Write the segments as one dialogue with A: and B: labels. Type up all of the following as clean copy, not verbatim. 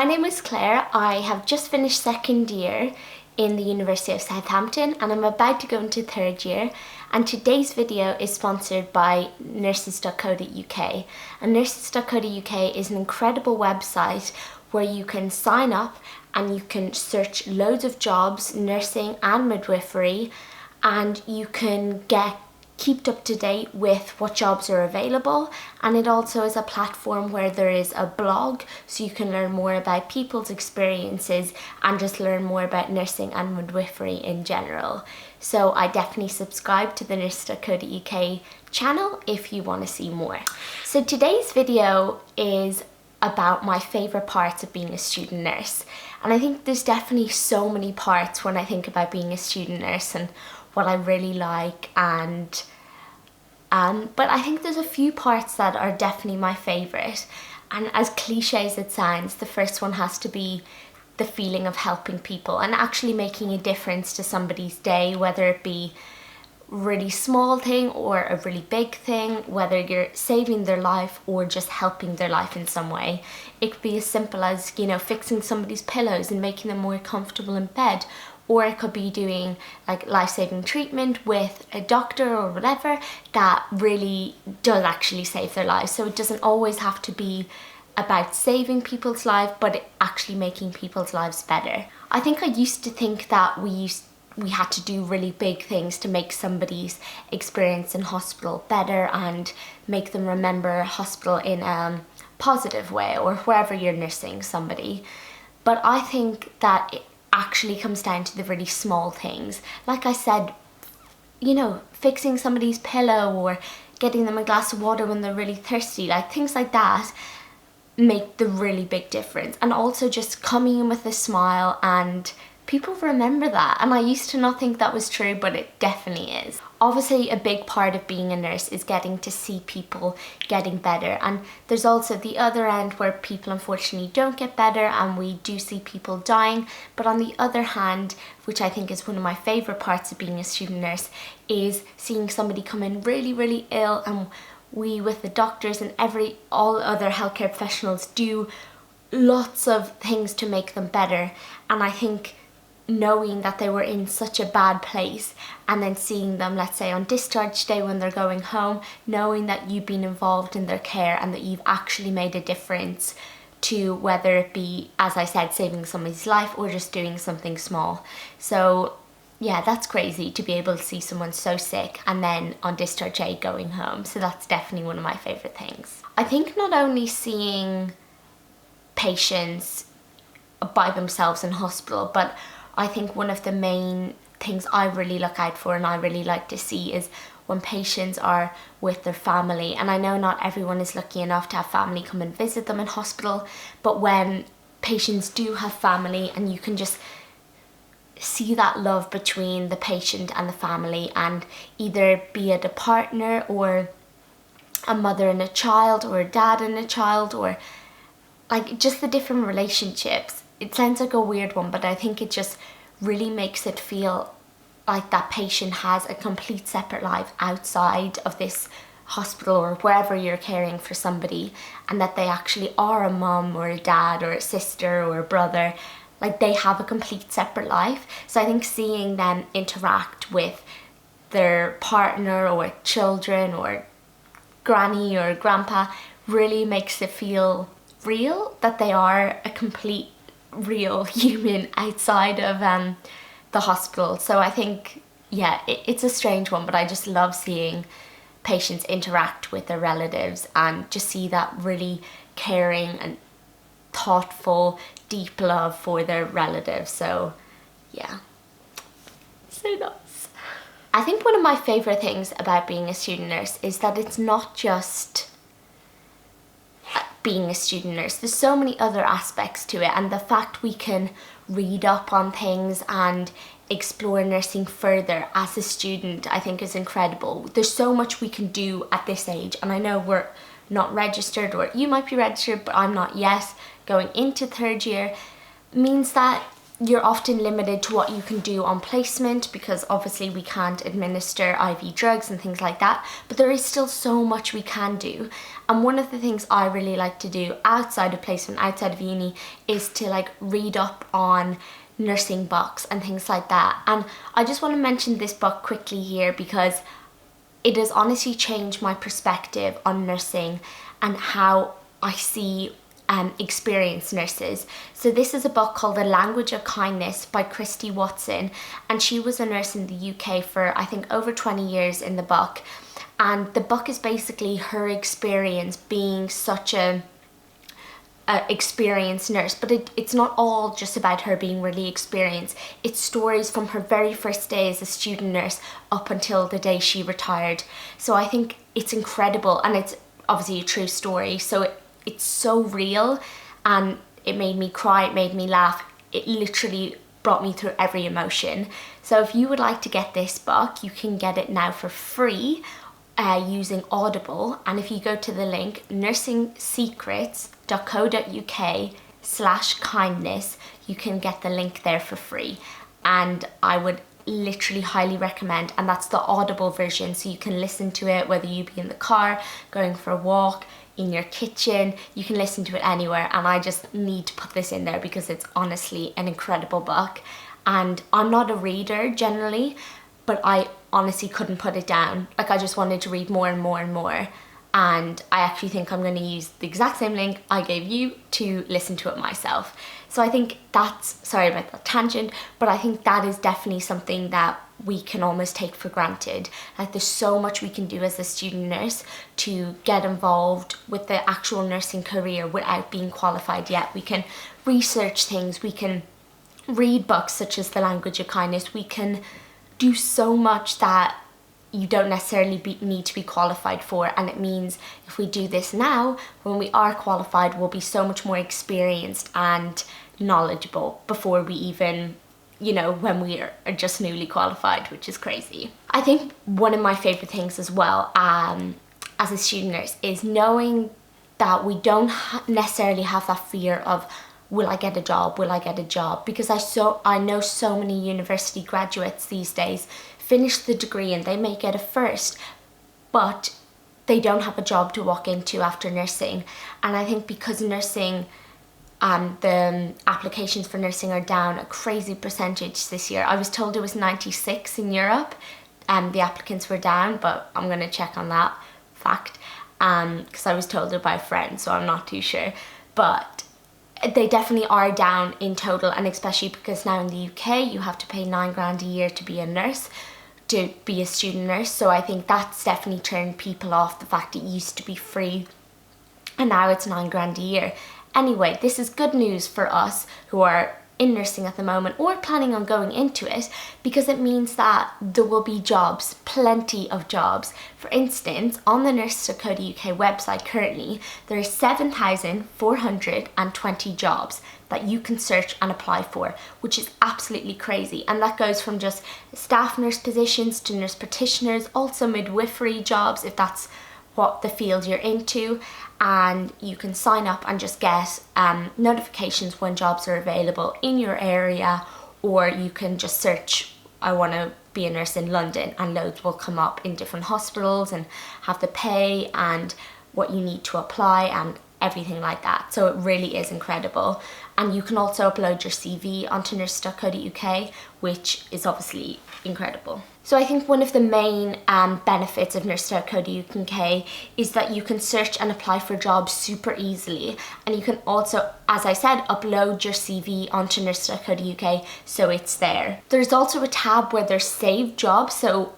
A: My name is Claire. I have just finished second year in the University of Southampton and I'm about to go into third year, and today's video is sponsored by nurses.co.uk. And nurses.co.uk is an incredible website where you can sign up and you can search loads of jobs, nursing and midwifery, and you can keep up to date with what jobs are available. And it also is a platform where there is a blog, so you can learn more about people's experiences and just learn more about nursing and midwifery in general. So I definitely subscribe to the nurse.co.uk channel if you want to see more. So today's video is about my favourite parts of being a student nurse, and I think there's definitely so many parts when I think about being a student nurse and what I really like, but I think there's a few parts that are definitely my favourite, and as cliche as it sounds, the first one has to be the feeling of helping people and actually making a difference to somebody's day, whether it be a really small thing or a really big thing, whether you're saving their life or just helping their life in some way. It could be as simple as, fixing somebody's pillows and making them more comfortable in bed, or it could be doing like life-saving treatment with a doctor or whatever that really does actually save their lives. So it doesn't always have to be about saving people's lives, but actually making people's lives better. I think I used to think that we had to do really big things to make somebody's experience in hospital better and make them remember hospital in a positive way, or wherever you're nursing somebody. But I think that it actually comes down to the really small things. Like I said, fixing somebody's pillow or getting them a glass of water when they're really thirsty, like things like that make the really big difference. And also just coming in with a smile, and people remember that. And I used to not think that was true, but it definitely is. Obviously, a big part of being a nurse is getting to see people getting better. And there's also the other end where people unfortunately don't get better and we do see people dying. But on the other hand, which I think is one of my favourite parts of being a student nurse, is seeing somebody come in really, really ill, and we with the doctors and all other healthcare professionals do lots of things to make them better. And I think knowing that they were in such a bad place and then seeing them, let's say on discharge day when they're going home, knowing that you've been involved in their care and that you've actually made a difference to, whether it be, as I said, saving somebody's life or just doing something small. So yeah, that's crazy to be able to see someone so sick and then on discharge day going home. So that's definitely one of my favourite things. I think not only seeing patients by themselves in hospital, but I think one of the main things I really look out for and I really like to see is when patients are with their family. And I know not everyone is lucky enough to have family come and visit them in hospital, but when patients do have family and you can just see that love between the patient and the family, and either be it a partner or a mother and a child or a dad and a child, or like just the different relationships. It sounds like a weird one, but I think it just really makes it feel like that patient has a complete separate life outside of this hospital or wherever you're caring for somebody, and that they actually are a mum or a dad or a sister or a brother. Like, they have a complete separate life. So I think seeing them interact with their partner or children or granny or grandpa really makes it feel real, that they are a complete real human outside of the hospital. So I think, yeah, it's a strange one, but I just love seeing patients interact with their relatives and just see that really caring and thoughtful, deep love for their relatives. So yeah, so nice. I think one of my favourite things about being a student nurse is that it's not just being a student nurse. There's so many other aspects to it, and the fact we can read up on things and explore nursing further as a student, I think is incredible. There's so much we can do at this age, and I know we're not registered, or you might be registered but I'm not yet, going into third year, means that you're often limited to what you can do on placement because obviously we can't administer IV drugs and things like that, but there is still so much we can do. And one of the things I really like to do outside of placement, outside of uni, is to like read up on nursing books and things like that. And I just want to mention this book quickly here because it has honestly changed my perspective on nursing and how I see experienced nurses. So this is a book called The Language of Kindness by Christy Watson, and she was a nurse in the UK for I think over 20 years in the book. And the book is basically her experience being such a experienced nurse, but it's not all just about her being really experienced. It's stories from her very first day as a student nurse up until the day she retired. So I think it's incredible, and it's obviously a true story, so it's so real, and it made me cry, it made me laugh, it literally brought me through every emotion. So if you would like to get this book, you can get it now for free using Audible, and if you go to the link nursingsecrets.co.uk/kindness, you can get the link there for free, and I would literally highly recommend. And that's the Audible version, so you can listen to it whether you be in the car, going for a walk, in your kitchen, you can listen to it anywhere. And I just need to put this in there because it's honestly an incredible book. And I'm not a reader generally, but I honestly couldn't put it down. Like, I just wanted to read more and more and more. And I actually think I'm going to use the exact same link I gave you to listen to it myself. So I think that's, sorry about that tangent, but I think that is definitely something that we can almost take for granted. Like, there's so much we can do as a student nurse to get involved with the actual nursing career without being qualified yet. We can research things, we can read books such as The Language of Kindness, we can do so much that you don't necessarily need to be qualified for. And it means if we do this now, when we are qualified, we'll be so much more experienced and knowledgeable before we even, when we are just newly qualified, which is crazy. I think one of my favorite things as well as a student nurse is knowing that we don't necessarily have that fear of, will I get a job? Will I get a job? Because I know so many university graduates these days finish the degree and they may get a first, but they don't have a job to walk into after nursing. And I think because nursing, the applications for nursing are down a crazy percentage this year. I was told it was 96 in Europe, the applicants were down, but I'm going to check on that fact because I was told it by a friend, so I'm not too sure. But they definitely are down in total, and especially because now in the UK you have to pay £9,000 a year to be a nurse, to be a student nurse. So I think that's definitely turned people off, the fact it used to be free and now it's £9,000 a year. Anyway, this is good news for us who are in nursing at the moment or planning on going into it, because it means that there will be jobs, plenty of jobs. For instance, on the nurse.co.uk website currently, there are 7,420 jobs that you can search and apply for, which is absolutely crazy. And that goes from just staff nurse positions to nurse practitioners, also midwifery jobs if that's what the field you're into, and you can sign up and just get notifications when jobs are available in your area, or you can just search, I want to be a nurse in London, and loads will come up in different hospitals and have the pay and what you need to apply and everything like that. So it really is incredible. And you can also upload your CV onto nurse.co.uk, which is obviously incredible. So I think one of the main benefits of nurse.co.uk is that you can search and apply for jobs super easily, and you can also, as I said, upload your CV onto nurse.co.uk so it's there. There's also a tab where there's saved jobs, so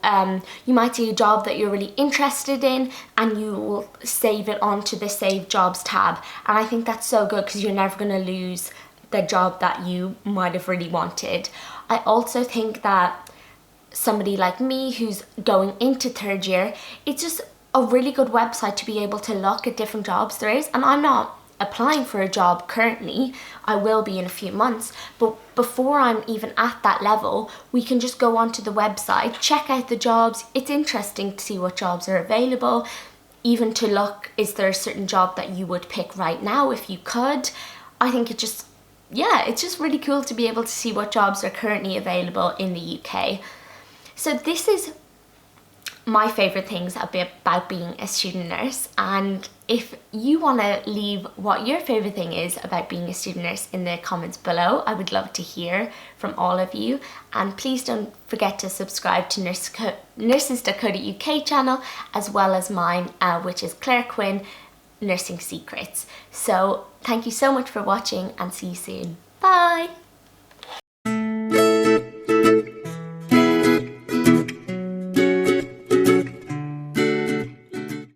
A: you might see a job that you're really interested in and you will save it onto the saved jobs tab, and I think that's so good because you're never going to lose the job that you might have really wanted. I also think that somebody like me who's going into third year, it's just a really good website to be able to look at different jobs there is. And I'm not applying for a job currently, I will be in a few months, but before I'm even at that level, we can just go onto the website, check out the jobs. It's interesting to see what jobs are available, even to look, is there a certain job that you would pick right now if you could. I think yeah, it's just really cool to be able to see what jobs are currently available in the UK. So this is my favourite things about being a student nurse, and if you want to leave what your favourite thing is about being a student nurse in the comments below, I would love to hear from all of you. And please don't forget to subscribe to nurses.co.uk channel, as well as mine, which is Claire Quinn Nursing Secrets. So thank you so much for watching, and see you soon. Bye!